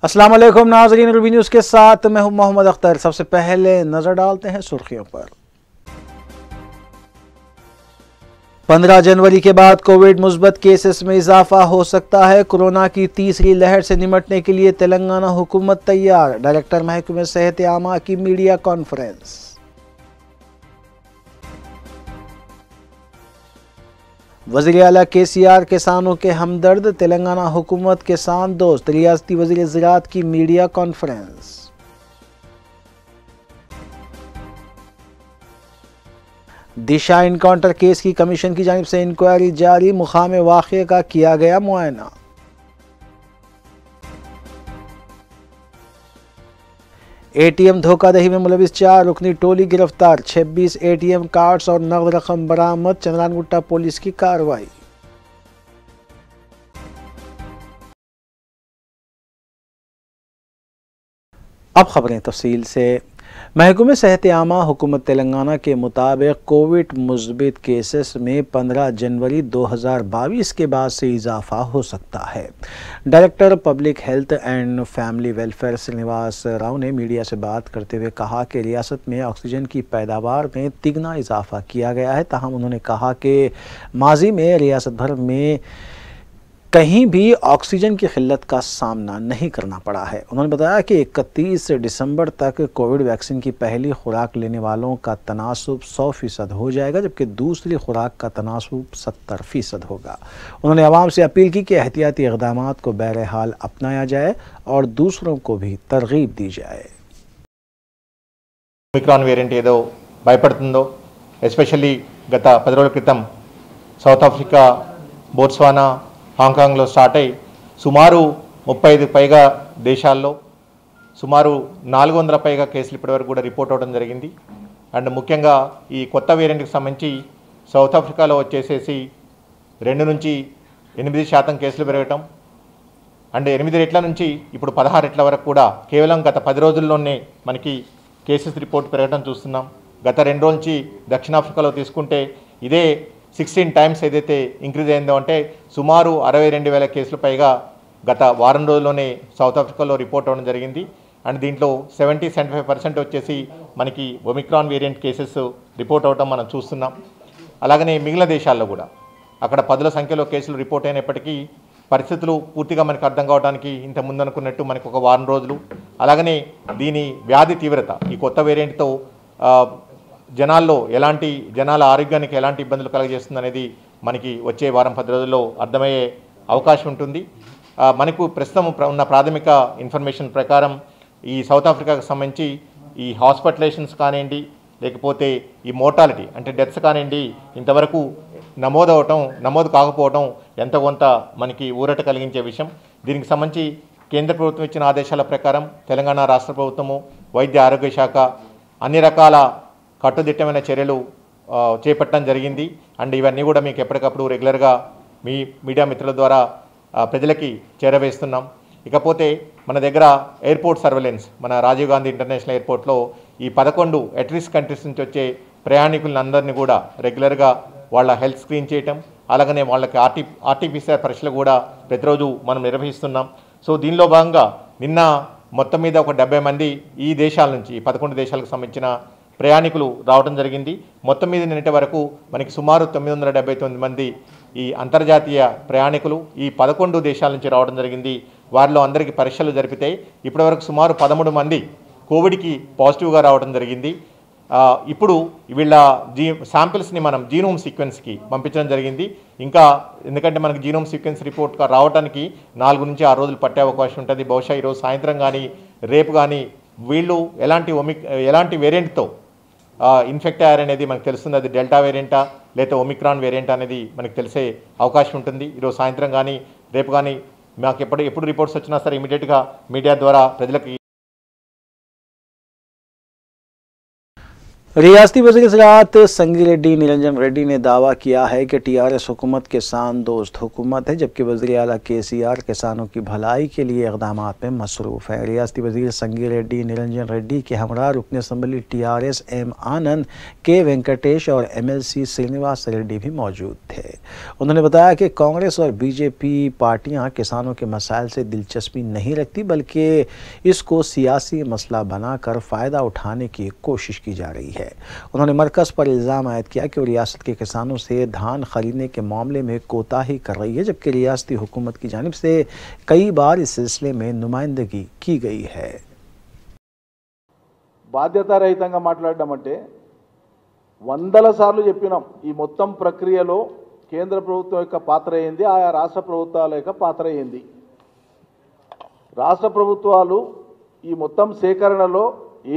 अस्सलाम वालेकुम नाज़रीन, रूबी न्यूज़ के साथ मैं हूं मोहम्मद अख्तर। सबसे पहले नजर डालते हैं सुर्खियों पर। 15 जनवरी के बाद कोविड मुस्बत केसेस में इजाफा हो सकता है। कोरोना की तीसरी लहर से निपटने के लिए तेलंगाना हुकूमत तैयार। डायरेक्टर महकमे सेहत आमा की मीडिया कॉन्फ्रेंस। वज़ीर आला KCR किसानों के हमदर्द। तेलंगाना हुकूमत किसान दोस्त। रियासती वज़ीर ज़राअत की मीडिया कॉन्फ्रेंस। दिशा इनकाउंटर केस की कमीशन की जानिब से इंक्वायरी जारी। मुकाम वाक़े का किया गया मुआयना। ATM धोखाधड़ी में मुलविस 4 रुकनी टोली गिरफ्तार। 26 ATM कार्ड्स और नगद रकम बरामद। चंद्रानगुट्टा पुलिस की कार्रवाई। अब खबरें तफसील से। महकमे सेहत आमा हुकूमत तेलंगाना के मुताबिक कोविड मुस्बित केसेस में 15 जनवरी 2022 के बाद से इजाफा हो सकता है। Director public health and family welfare Srinivas Rao ने मीडिया से बात करते हुए कहा कि रियासत में ऑक्सीजन की पैदावार में तिगना इजाफा किया गया है। ताहम उन्होंने कहा कि माजी में रियासत भर में कहीं भी ऑक्सीजन की किल्लत का सामना नहीं करना पड़ा है। उन्होंने बताया कि 31 दिसंबर तक कोविड वैक्सीन की पहली खुराक लेने वालों का तनासुब 100% हो जाएगा, जबकि दूसरी खुराक का तनासुब 70% होगा। उन्होंने आवाम से अपील की कि एहतियाती इक़दामात को बहरहाल अपनाया जाए और दूसरों को भी तरगीब दी जाए। ओमिक्रान वेरिएंट ఏదో భయపడుతుందో ఎస్పెషల్లీ గత 10 రోజుల క్రితం సౌత్ ఆఫ్రికా, బోట్స్వానా, హాంకాంగ్లో స్టార్ట్ అయ్యి సుమారు 35 పైగా దేశాల్లో సుమారు 400 పైగా కేసులు ఇప్పటివరకు కూడా రిపోర్ట్ అవడం జరిగింది. అండ్ ముఖ్యంగా ఈ కొత్త వేరియంట్కి సంబంధించి సౌత్ ఆఫ్రికాలో వచ్చేసేసి 2 నుంచి 8% కేసులు పెరగటం అండ్ 8 రెట్ల నుంచి ఇప్పుడు 16 రెట్ల వరకు కూడా కేవలం గత 10 రోజుల్లోనే మనకి కేసెస్ రిపోర్ట్ పెరగడం చూస్తున్నాం. గత 2 రోజుల నుంచి దక్షిణాఫ్రికాలో తీసుకుంటే ఇదే 16 టైమ్స్ ఏదైతే ఇంక్రీజ్ అయిందో అంటే సుమారు 62,000 కేసులు పైగా గత వారం రోజుల్లోనే సౌత్ ఆఫ్రికాలో రిపోర్ట్ అవ్వడం జరిగింది. అండ్ దీంట్లో 70-75% వచ్చేసి మనకి ఒమిక్రాన్ వేరియంట్ కేసెస్ రిపోర్ట్ అవ్వడం మనం చూస్తున్నాం. అలాగనే మిగిలిన దేశాల్లో కూడా అక్కడ పదుల సంఖ్యలో కేసులు రిపోర్ట్ అయినప్పటికీ పరిస్థితులు పూర్తిగా మనకు అర్థం కావడానికి ఇంత ముందు అనుకున్నట్టు మనకు ఒక వారం రోజులు, అలాగనే దీని వ్యాధి తీవ్రత ఈ కొత్త వేరియంట్తో జనాల ఆరోగ్యానికి ఎలాంటి ఇబ్బందులు కలగజేస్తుంది అనేది మనకి వచ్చే వారం 10 రోజుల్లో అర్థమయ్యే అవకాశం ఉంటుంది. మనకు ప్రస్తుతం ఉన్న ప్రాథమిక ఇన్ఫర్మేషన్ ప్రకారం ఈ సౌత్ ఆఫ్రికాకు సంబంధించి ఈ హాస్పిటలైజేషన్స్ కానివ్వండి, లేకపోతే ఈ మోర్టాలిటీ అంటే డెత్స్ కానివ్వండి ఇంతవరకు నమోదు కాకపోవడం ఎంత కొంత మనకి ఊరట కలిగించే విషయం. దీనికి సంబంధించి కేంద్ర ప్రభుత్వం ఇచ్చిన ఆదేశాల ప్రకారం తెలంగాణ రాష్ట్ర ప్రభుత్వము, వైద్య ఆరోగ్య శాఖ అన్ని రకాల కట్టుదిట్టమైన చర్యలు చేపట్టడం జరిగింది. అండ్ ఇవన్నీ కూడా మీకు ఎప్పటికప్పుడు రెగ్యులర్గా మీ మీడియా మిత్రుల ద్వారా ప్రజలకి చేరవేస్తున్నాం. ఇకపోతే మన దగ్గర ఎయిర్పోర్ట్ సర్వేలెన్స్, మన రాజీవ్ గాంధీ ఇంటర్నేషనల్ ఎయిర్పోర్ట్లో ఈ 11 అట్-రిస్క్ కంట్రీస్ నుంచి వచ్చే ప్రయాణికులందరినీ కూడా రెగ్యులర్గా వాళ్ళ హెల్త్ స్క్రీన్ చేయటం, అలాగనే వాళ్ళకి RT-PCR పరీక్షలు కూడా ప్రతిరోజు మనం నిర్వహిస్తున్నాం. సో దీనిలో భాగంగా నిన్న మొత్తం మీద ఒక 70 మంది ఈ దేశాల నుంచి, ఈ 11 దేశాలకు సంబంధించిన ప్రయాణికులు రావడం జరిగింది. మొత్తం మీద నిన్నటి వరకు మనకి సుమారు 979 మంది ఈ అంతర్జాతీయ ప్రయాణికులు ఈ 11 దేశాల నుంచి రావడం జరిగింది. వారిలో అందరికీ పరీక్షలు జరిపితే ఇప్పటివరకు సుమారు 13 మంది కోవిడ్కి పాజిటివ్గా రావడం జరిగింది. ఇప్పుడు వీళ్ళ శాంపిల్స్ని మనం జీనోమ్ సీక్వెన్స్కి పంపించడం జరిగింది. ఇంకా ఎందుకంటే మనకి జీనోమ్ సీక్వెన్స్ రిపోర్ట్ రావడానికి 4 నుంచి 6 రోజులు పట్టే అవకాశం ఉంటుంది. బహుశా ఈరోజు సాయంత్రం కానీ రేపు కానీ వీళ్ళు ఎలాంటి వేరియంట్తో ఇన్ఫెక్ట్ అయ్యారనేది మనకు తెలుస్తుంది. అది డెల్టా వేరియంటా లేదా ఒమిక్రాన్ వేరియంట్ అనేది మనకు తెలిసే అవకాశం ఉంటుంది. ఈరోజు సాయంత్రం కానీ రేపు కానీ మాకు ఎప్పుడు రిపోర్ట్స్ వచ్చినా సరే ఇమీడియట్గా మీడియా ద్వారా ప్రజలకి रियासती वज़ीर ज़राअत संगी रेड्डी निरंजन रेड्डी ने दावा किया है कि टीआरएस हुकूमत किसान दोस्त हुकूमत है, जबकि वज़ीर आला केसीआर किसानों की भलाई के लिए इक़दामात में मसरूफ़ है। रियासती वज़ीर संगी रेड्डी निरंजन रेड्डी के हमरा रुकन असम्बली टीआरएस एम आनंद के वेंकटेश और एमएलसी श्रीनिवास रेड्डी भी मौजूद थे। उन्होंने बताया कि कांग्रेस और बीजेपी पार्टियाँ किसानों के मसाइल से दिलचस्पी नहीं रखती, बल्कि इसको सियासी मसला बनाकर फ़ायदा उठाने की कोशिश की जा रही है। उन्होंने मरकज़ पर इल्ज़ाम आयद किया कि वो रियासत के किसानों से धान खरीदने के मामले में कोताही कर रही है, जबकि रियासती हुकूमत की जानिब से कई बार इस सिलसिले में नुमाइंदगी की गई है। బాధ్యతారహితంగా మాట్లాడడం అంటే వందల సార్లు చెప్పినాం ఈ మొత్తం ప్రక్రియలో కేంద్ర ప్రభుత్వం యొక్క పాత్ర ఏంది, ఆయా రాష్ట్ర ప్రభుత్వాల యొక్క పాత్ర ఏంది. రాష్ట్ర ప్రభుత్వాలు ఈ మొత్తం సేకరణలో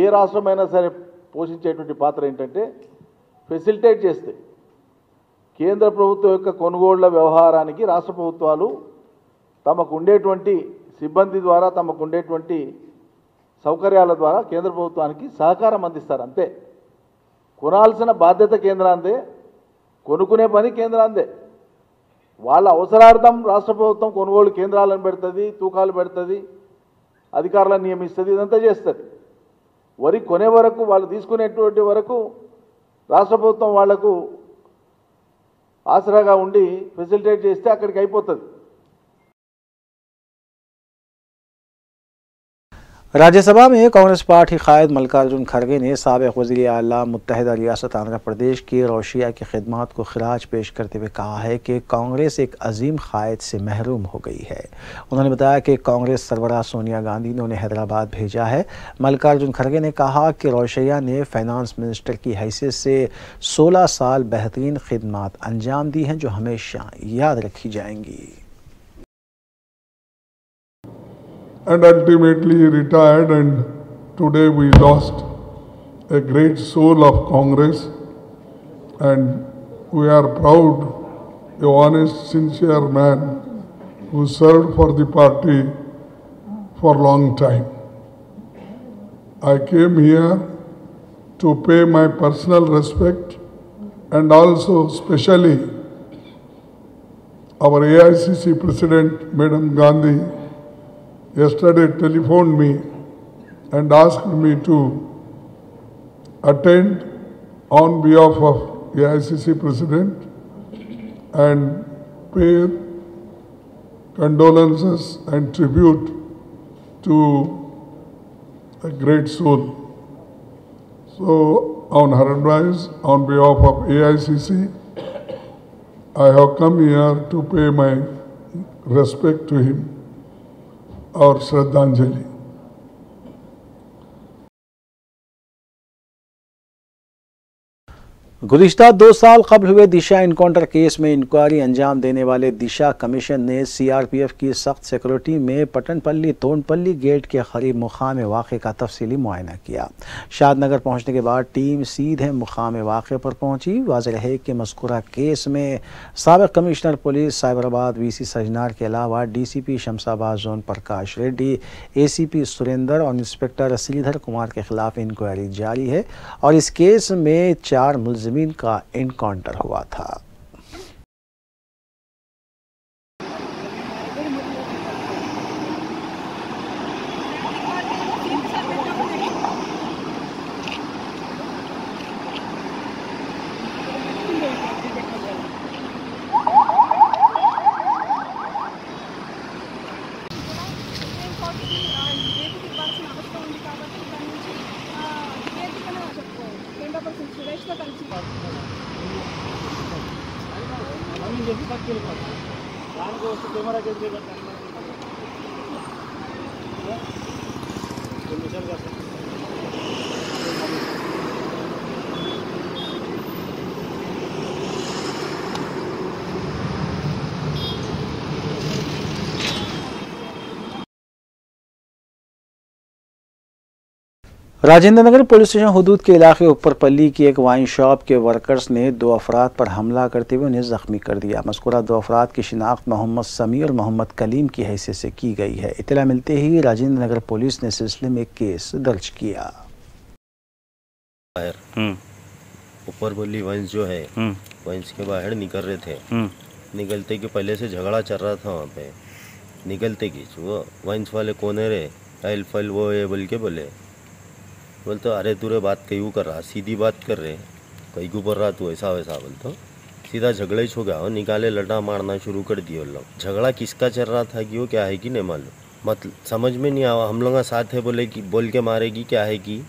ఏ రాష్ట్రమైనా సరే పోషించేటువంటి పాత్ర ఏంటంటే ఫెసిలిటేట్ చేస్తే కేంద్ర ప్రభుత్వం యొక్క కొనుగోళ్ల వ్యవహారానికి రాష్ట్ర ప్రభుత్వాలు తమకు ఉండేటువంటి సిబ్బంది ద్వారా తమకు ఉండేటువంటి సౌకర్యాల ద్వారా కేంద్ర ప్రభుత్వానికి సహకారం అందిస్తారు. అంతే. కొనాల్సిన బాధ్యత కేంద్రాందే, కొనుక్కునే పని కేంద్రాందే. వాళ్ళ అవసరార్థం రాష్ట్ర ప్రభుత్వం కొనుగోలు కేంద్రాలను పెడుతుంది, తూకాలు పెడుతుంది, అధికారులను నియమిస్తుంది, ఇదంతా చేస్తుంది. వరి కొనే వరకు వాళ్ళు తీసుకునేటువంటి వరకు రాష్ట్ర ప్రభుత్వం వాళ్లకు ఆసరాగా ఉండి ఫెసిలిటేట్ చేస్తే అక్కడికి అయిపోతుంది. राज्यसभा में कांग्रेस पार्टी कायद मल्लिकार्जुन खड़गे ने साबिक़ वज़ीर आला मुत्तहिदा रियासत आंध्र प्रदेश की रोशिया की खिदमात को खिराज पेश करते हुए कहा है कि कांग्रेस एक अजीम कायद से महरूम हो गई है। उन्होंने बताया कि कांग्रेस सरबराह सोनिया गांधी ने उन्हें हैदराबाद भेजा है। मल्लिकार्जुन खड़गे ने कहा कि रोशिया ने फाइनेंस मिनिस्टर की हैसियत से 16 साल बेहतरीन खिदमात अंजाम दी हैं, जो हमेशा याद रखी जाएंगी। And ultimately he retired, and today we lost a great soul of Congress, and we are proud, a honest, sincere man who served for the party for a long time. I came here to pay my personal respect and also specially our AICC President Madam Gandhi yesterday telephoned me and asked me to attend on behalf of the AICC President and pay condolences and tribute to a great soul. So on her advice, on behalf of AICC, I have come here to pay my respect to him और श्रद्धांजलि। गुज़िश्ता 2 साल कबल हुए दिशा encounter case में inquiry अंजाम देने वाले दिशा commission ने सीआरपीएफ की सख्त सिक्योरिटी में पटनपल्ली तोंडपल्ली गेट के करीब मुकाम वाक़े का तफसीली मुआयना किया। शादनगर पहुंचने के बाद टीम सीधे मुकाम वाक़े पर पहुंची। वाज़ेह है कि मज़कूरा केस में साबिक़ commissioner police Cyberabad VC Sajjanar के अलावा DCP Shamshabad zone Prakash Reddy, ACP Surender और इंस्पेक्टर श्रीधर कुमार के खिलाफ इंक्वायरी जारी है और इस केस में 4 मुलज़िमीन का एनकाउंटर हुआ था। राजेंद्र नगर पुलिस स्टेशन हुदूद के इलाके ऊपरपल्ली की एक वाइन शॉप के वर्कर्स ने 2 अफराद पर हमला करते हुए उन्हें जख्मी कर दिया। मज़कूरा 2 अफराद की शिनाख्त मोहम्मद समी और मोहम्मद कलीम की हैसियत से की गई है। इत्तला मिलते ही राजेंद्र नगर पुलिस ने सिलसिले में केस दर्ज किया। बाहर ऊपर बोली वंश जो है वंश के बाहर निकल रहे थे। निकलते कि पहले से झगड़ा चल रहा था वहाँ पे। निकलते कि वो वंश वाले कौन है रे एल फल वो ये बोल के बोलते अरे तू रे बात कहीं कर रहा, सीधी बात कर रहे, कहीं को बोल रहा तू ऐसा वैसा बोलते सीधा झगड़ा ही हो गया। और निकाले लड़ा मारना शुरू कर दिए लोग। झगड़ा किसका चल रहा था कि वो क्या है कि नहीं मालूम, मतलब समझ में नहीं आवा। हम लोग साथ है बोले कि बोल के मारेगी क्या है कि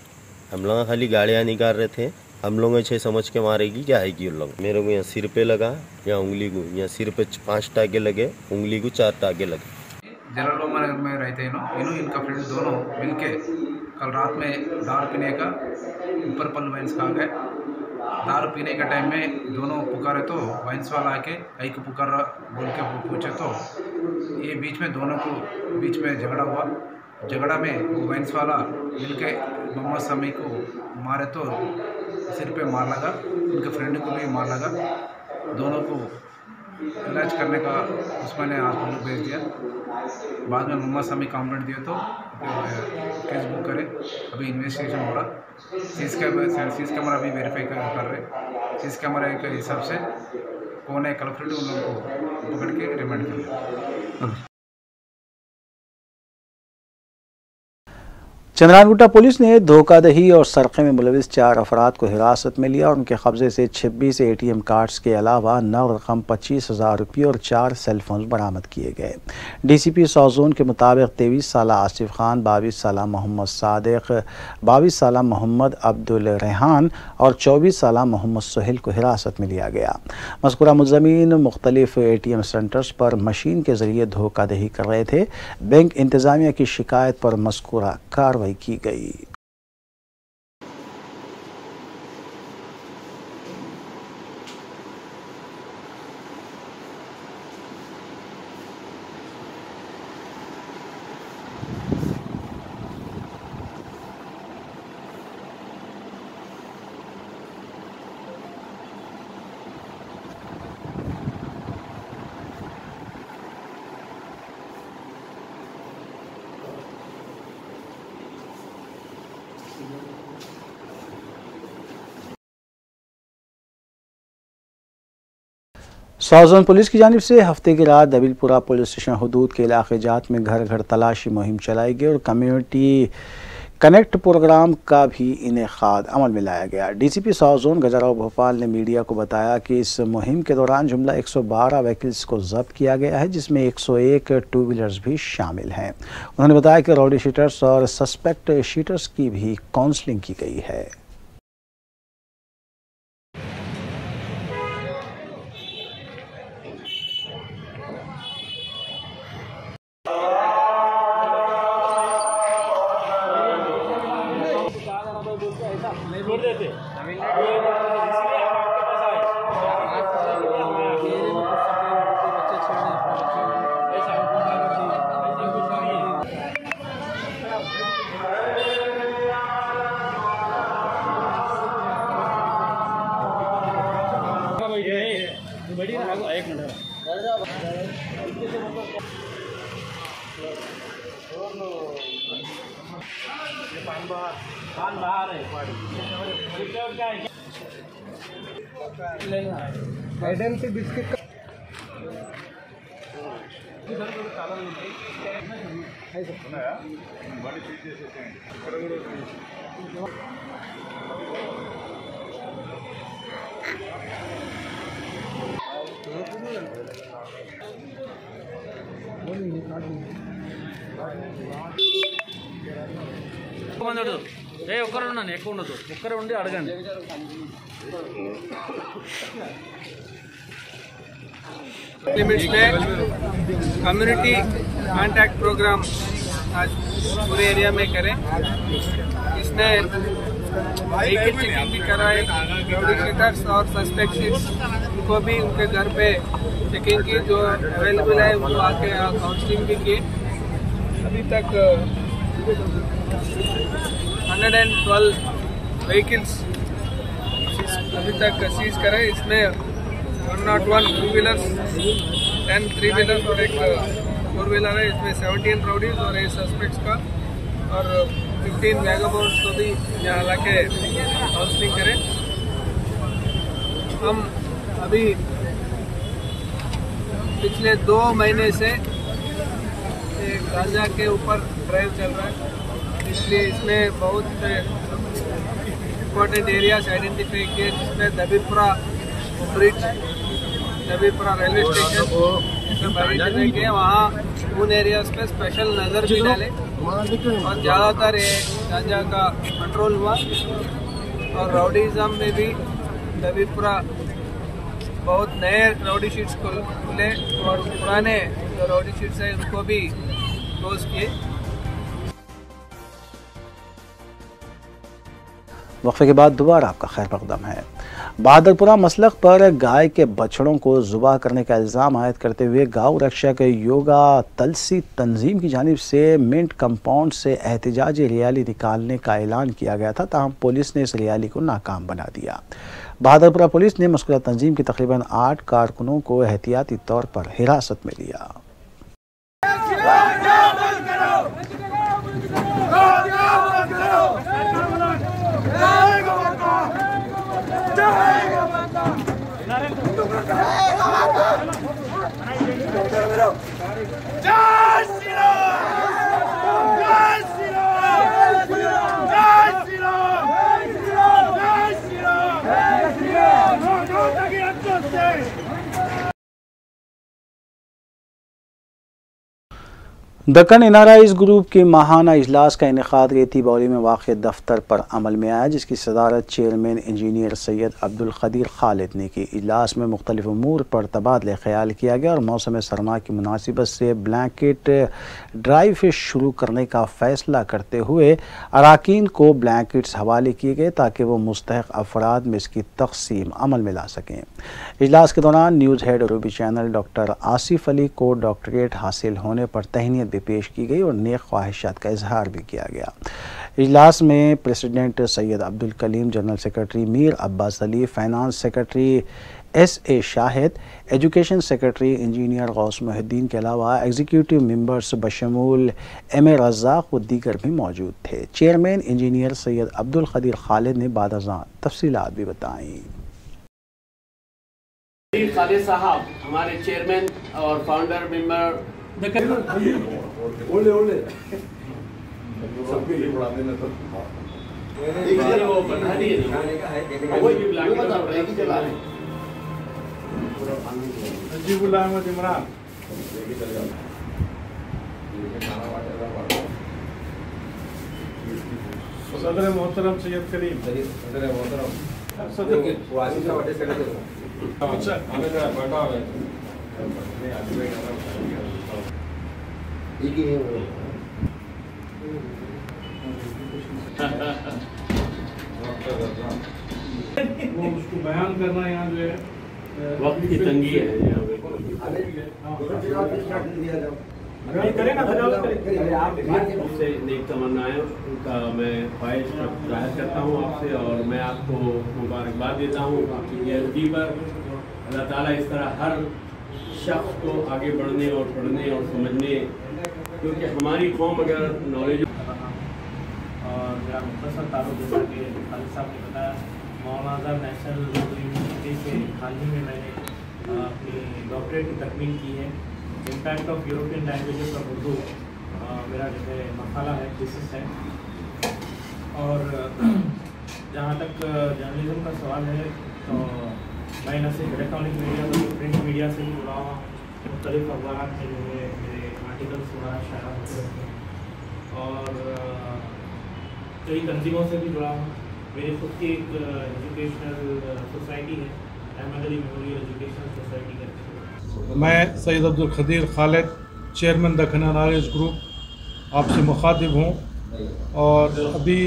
हम लोग खाली गाड़ियाँ निकाल रहे थे। हम लोग अच्छे समझ के मारेगी क्या है कि उन लोग। मेरे को यहाँ सिर पे लगा या उंगली को, यहाँ सिर पे 5 टाके लगे, उंगली को 4 टाके लगे। जलालो में रहते हैं इन्हों इनका फ्रेंड दोनों मिलके कल रात में दारू पीने का ऊपर पल वाइन्स खा गए। दारू पीने का टाइम में दोनों पुकारे तो वाइन्स वाला आके आई को पुकार बोल के पूछे तो ये बीच में दोनों को बीच में झगड़ा हुआ। झगड़ा में वो वाइन्स वाला मिलके मोहम्मद समी को मारे तो सिर पे मार लगा, उनके फ्रेंड को भी मार लगा। दोनों को इलाज करने का उस्मानिया हॉस्पिटल भेज दिया। बाद में मोहम्मद समी कंप्लेंट दिए तो केस बुक करे। अभी इन्वेस्टिगेशन हो रहा। सीज कैमरा भी वेरीफाई कर रहे। सीज कैमरा के हिसाब से कौन है कल्प्रिट उन लोगों को पकड़ के रिमांड कर लिया। चंद्रानगुट्टा पुलिस ने धोखाधड़ी और सरक़े में मुलविस 4 अफराद को हिरासत में लिया और उनके कब्जे से 26 ATM कार्ड्स के अलावा नौ रकम 25,000 रुपये और 4 सेलफोन बरामद किए गए। DCP साउथ जोन के मुताबिक 23 साल आसिफ खान, 22 साल मोहम्मद सादिक, 22 साल मोहम्मद अब्दुल रेहान और 24 साल मोहम्मद सोहेल को हिरासत में लिया गया। मज़कूरा मुलज़मीन मुख्तलिफ ATM सेंटर्स पर मशीन के ज़रिए धोखाधड़ी कर रहे थे। बैंक इंतज़ामिया की शिकायत पर मज़कूरा कार्रवाई की गई। साउथ जोन पुलिस की जानिब से हफ्ते की रात दबिलपुरा पुलिस स्टेशन हदूद के इलाके जात में घर घर तलाशी मुहिम चलाई गई और कम्युनिटी कनेक्ट प्रोग्राम का भी इनेकाद अमल में लाया गया। DCP south zone Gajrao Bhopal ने मीडिया को बताया कि इस मुहिम के दौरान जुमला 112 व्हीकल्स को जब्त किया गया है, जिसमें 101 टू व्हीलर्स भी शामिल हैं। उन्होंने बताया कि राउडी शीटर्स और सस्पेक्ट शीटर्स की भी काउंसलिंग की गई है। लिमिट्स में कम्युनिटी कांटेक्ट प्रोग्राम आज पूरे एरिया में करें। इसने व्हीकल चेकिंग भी कराए, राउडी शीटर्स और सस्पेक्ट्स उनको भी उनके घर पे चेकिंग की, जो अवेलेबल है उनको आके काउंसलिंग भी की। अभी तक 112 व्हीकल्स अभी तक सीज करे। इसमें 101 टू व्हीलर्स, 10 3 व्हीलर्स और एक 4 व्हीलर है। इसमें 17 राउडीज और 8 सस्पेक्ट्स का और 15 वैगाबॉन्ड्स को भी यहाँ ला के काउंसलिंग करें। हम अभी पिछले 2 महीने से एक गांजा के ऊपर ड्राइव चल रहा है, इसलिए इसमें बहुत इम्पोर्टेंट एरियाज आइडेंटिफाई किए, जिसमें दबीपुरा ब्रिज, दबीपुरा रेलवे स्टेशन आइडेंटिफाई किए। वहाँ उन एरियाज पे स्पेशल नज़र भी डाले और ज़्यादातर ये गांजा का कंट्रोल हुआ। और राउडीज़म में भी दबीपुरा बहुत नए राउडी शीट्स खुले और पुराने जो राउडी शीट्स है उनको भी क्लोज किए। वक्फे के बाद दोबारा आपका खैर मकदम है। बहादुरपुरा मसलक पर गाय के बछड़ों को ज़ुबा करने का इल्ज़ाम आयद करते हुए गौ रक्षक योगा तलसी तंजीम की जानिब से मिंट कंपाउंड से एहतजाजी रैली निकालने का ऐलान किया गया था, ताहम पुलिस ने इस रैली को नाकाम बना दिया। बहादुरपुरा पुलिस ने मस्कुरा तंजीम की तकरीबन 8 कारकुनों को एहतियाती तौर पर हिरासत में लिया। दक्कन एनआरआईज़ ग्रुप के माहाना इजलास का इनेकाद रेती बौली में वाक़ दफ्तर पर अमल में आया, जिसकी सदारत चेयरमैन इंजीनियर सैयद अब्दुल क़दीर खालिद ने की। इजलास में मुख्तलिफ उमूर पर तबादले ख्याल किया गया और मौसम सरमा की मुनासिबत से ब्लैंकेट ड्राइव शुरू करने का फ़ैसला करते हुए अराकीन को ब्लैंकेट्स हवाले किए गए ताकि वो मुस्तहक़ अफराद में इसकी तक़सीम अमल में ला सकें। इजलास के दौरान news head Ruby channel doctor Asif Ali को डॉक्टरेट हासिल होने पर तहनीत पेश की गई और नेक ख्वाहिशात का इजहार भी किया गया। इजलास में president Syed Abdul Kaleem, general secretary Mir Abbas Ali, finance secretary SA Shahid, education secretary engineer Ghaus Muhiuddin के अलावा एग्जीक्यूटिव मेंबर्स बशमूल MA रज़ाक व दीगर भी मौजूद थे। चेयरमैन इंजीनियर सैयद अब्दुल क़दीर खालिद ने बाद अज़ां तफसीलात भी बताईं। खालिद साहब हमारे चेयरमैन और फाउंडर मेंबर सदर मोहतरम सैयद करीम वो उसको बयान करना यहाँ जो है वक्त की तंगी है यहाँ पे। मुझसे नेक तमन्नाएं उनका मैं ख्वाहिश जाहिर करता हूँ आपसे, और मैं आपको मुबारकबाद देता हूँ आपकी PhD पर। अल्लाह ताला इस तरह हर शख्स को आगे बढ़ने और पढ़ने और समझने, क्योंकि हमारी कौम अगर नॉलेज और मेरा मुख्तसर ताल्लुक जैसा कि खालिद साहब ने बताया, मौलाना आज़ाद नेशनल यूनिवर्सिटी से हाल ही में मैंने अपनी डॉक्टरेट की तकमील की है। Impact of European languages of Urdu मेरा जो है मकाला है, थीसिस है। और जहाँ तक जर्नलिज्म का सवाल है तो मैं न सिर्फ इलेक्ट्रॉनिक मीडिया बल्कि प्रिंट मीडिया से भी जुड़ा हुआ, मुख्तलिफ अखबार में जो है मेरे आर्टिकल्स वगैरह शाया होते रहते हैं और कई तंजीमों से भी जुड़ा हूँ। मेरी खुद की एक एजुकेशनल सोसाइटी है, Ahmed Ali memorial educational society करके। मैं Syed Abdul Qadeer Khalid, chairman Deccan NRIs group आपसे मुखातिब हूँ और अभी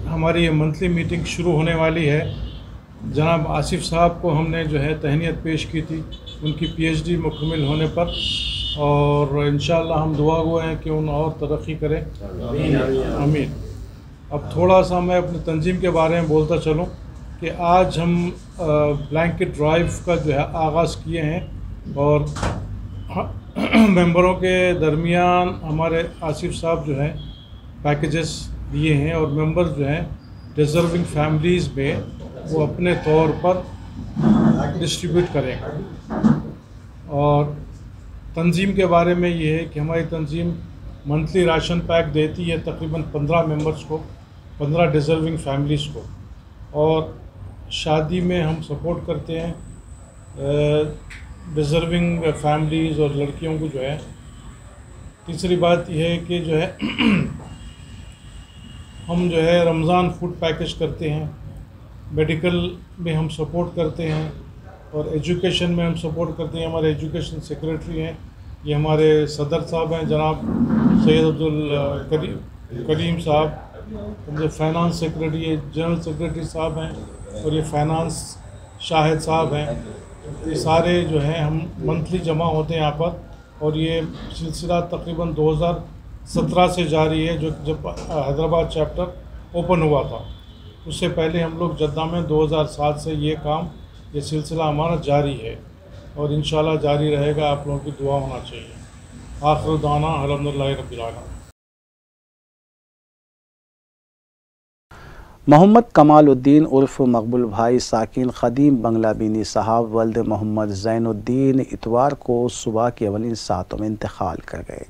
हमारी ये मंथली मीटिंग शुरू होने वाली है। जनाब आसिफ साहब को हमने जो है तहनीत पेश की थी उनकी PhD मुकम्मल होने पर, और इंशाअल्लाह हम दुआ गो हैं कि उन और तरक्की करें, आमीन। अब थोड़ा सा मैं अपनी तंजीम के बारे में बोलता चलूँ कि आज हम ब्लैंकेट ड्राइव का जो है आगाज़ किए हैं और मेंबरों के दरमियान हमारे आसिफ साहब जो हैं पैकेजेस दिए हैं और मेंबर्स जो हैं डिज़र्विंग फैमिलीज़ में वो अपने तौर पर डिस्ट्रीब्यूट करेंगे। और तंजीम के बारे में ये है कि हमारी तंजीम मंथली राशन पैक देती है तकरीबन 15 मेंबर्स को, 15 डिज़र्विंग फैमिलीज़ को। और शादी में हम सपोर्ट करते हैं डिज़र्विंग फैमिलीज़ और लड़कियों को जो है। तीसरी बात यह है कि जो है हम जो है रमज़ान फूड पैकेज करते हैं, मेडिकल में हम सपोर्ट करते हैं और एजुकेशन में हम सपोर्ट करते हैं। हमारे एजुकेशन सेक्रेटरी हैं, ये हमारे सदर साहब हैं जनाब सैयद अब्दुल करीम साहब। हमारे फाइनेंस सेक्रेटरी जनरल सेक्रेटरी साहब हैं और ये फाइनेंस शाहिद साहब हैं। ये सारे जो हैं हम मंथली जमा होते हैं यहाँ पर और ये सिलसिला तकरीबन 2017 से जारी है, जो जब हैदराबाद चैप्टर ओपन हुआ था। उससे पहले हम लोग जद्दा में 2007 से ये सिलसिला हमारा जारी है और इंशाल्लाह जारी रहेगा। आप लोगों की दुआ होना चाहिए। आखिर दाना अल्हम्दुलिल्लाह रब्बिल आलमीन। मोहम्मद कमालुद्दीन उर्फ मकबूल भाई साकिन ख़दीम बंगला बीनी साहब वल्द मोहम्मद ज़ैनुद्दीन इतवार को सुबह के अवलिन सातों में इंतकाल कर गए।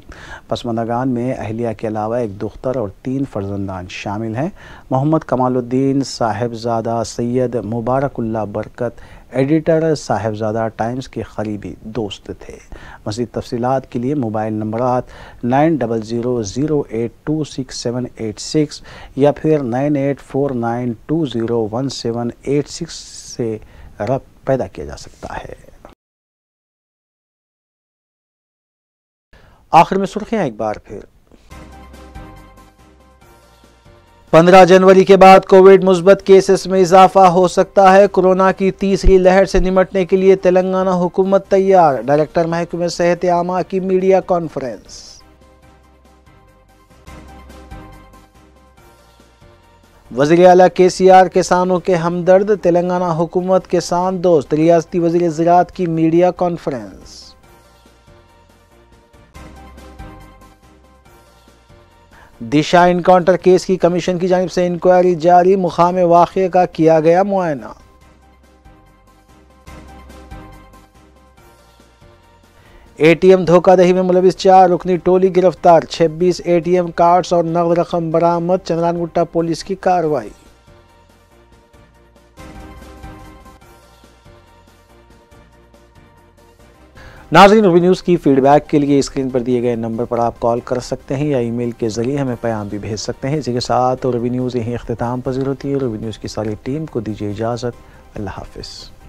पसमंदगान में अहलिया के अलावा एक दुख्तर और 3 फर्जंदान शामिल हैं। मोहम्मद कमालुद्दीन साहिबजादा सैयद मुबारकुल्लाह बरकत एडिटर साहिबजादा टाइम्स के करीबी दोस्त थे। मज़ीद तफसीलात के लिए मोबाइल नंबरात 9008267886 या फिर 9849201786 से रब्त पैदा किया जा सकता है। आखिर में सुर्खियां एक बार फिर। 15 जनवरी के बाद कोविड मुस्बत केसेस में इजाफा हो सकता है। कोरोना की तीसरी लहर से निपटने के लिए तेलंगाना हुकूमत तैयार। डायरेक्टर महकमे सेहत आमा की मीडिया कॉन्फ्रेंस। वज़ीर आला KCR किसानों के हमदर्द, तेलंगाना हुकूमत किसान दोस्त। रियासती वज़ीर ज़राअत की मीडिया कॉन्फ्रेंस। दिशा इनकाउंटर केस की कमीशन की जानिब से इंक्वायरी जारी। मुकाम वाक़े का किया गया मुआयना। ATM धोखाधड़ी में मुलविस 4 रुकनी टोली गिरफ्तार। 26 ATM कार्ड्स और नगद रकम बरामद। चंद्रानगुट्टा पुलिस की कार्रवाई। नाज़रीन, रूबी न्यूज़ की फीडबैक के लिए स्क्रीन पर दिए गए नंबर पर आप कॉल कर सकते हैं या ईमेल के ज़रिए हमें पैगाम भी भेज सकते हैं। इसी के साथ रूबी न्यूज़ यहीं इख्तिताम पज़ीर होती है। रूबी न्यूज़ की सारी टीम को दीजिए इजाज़त। अल्लाह हाफ़िज़।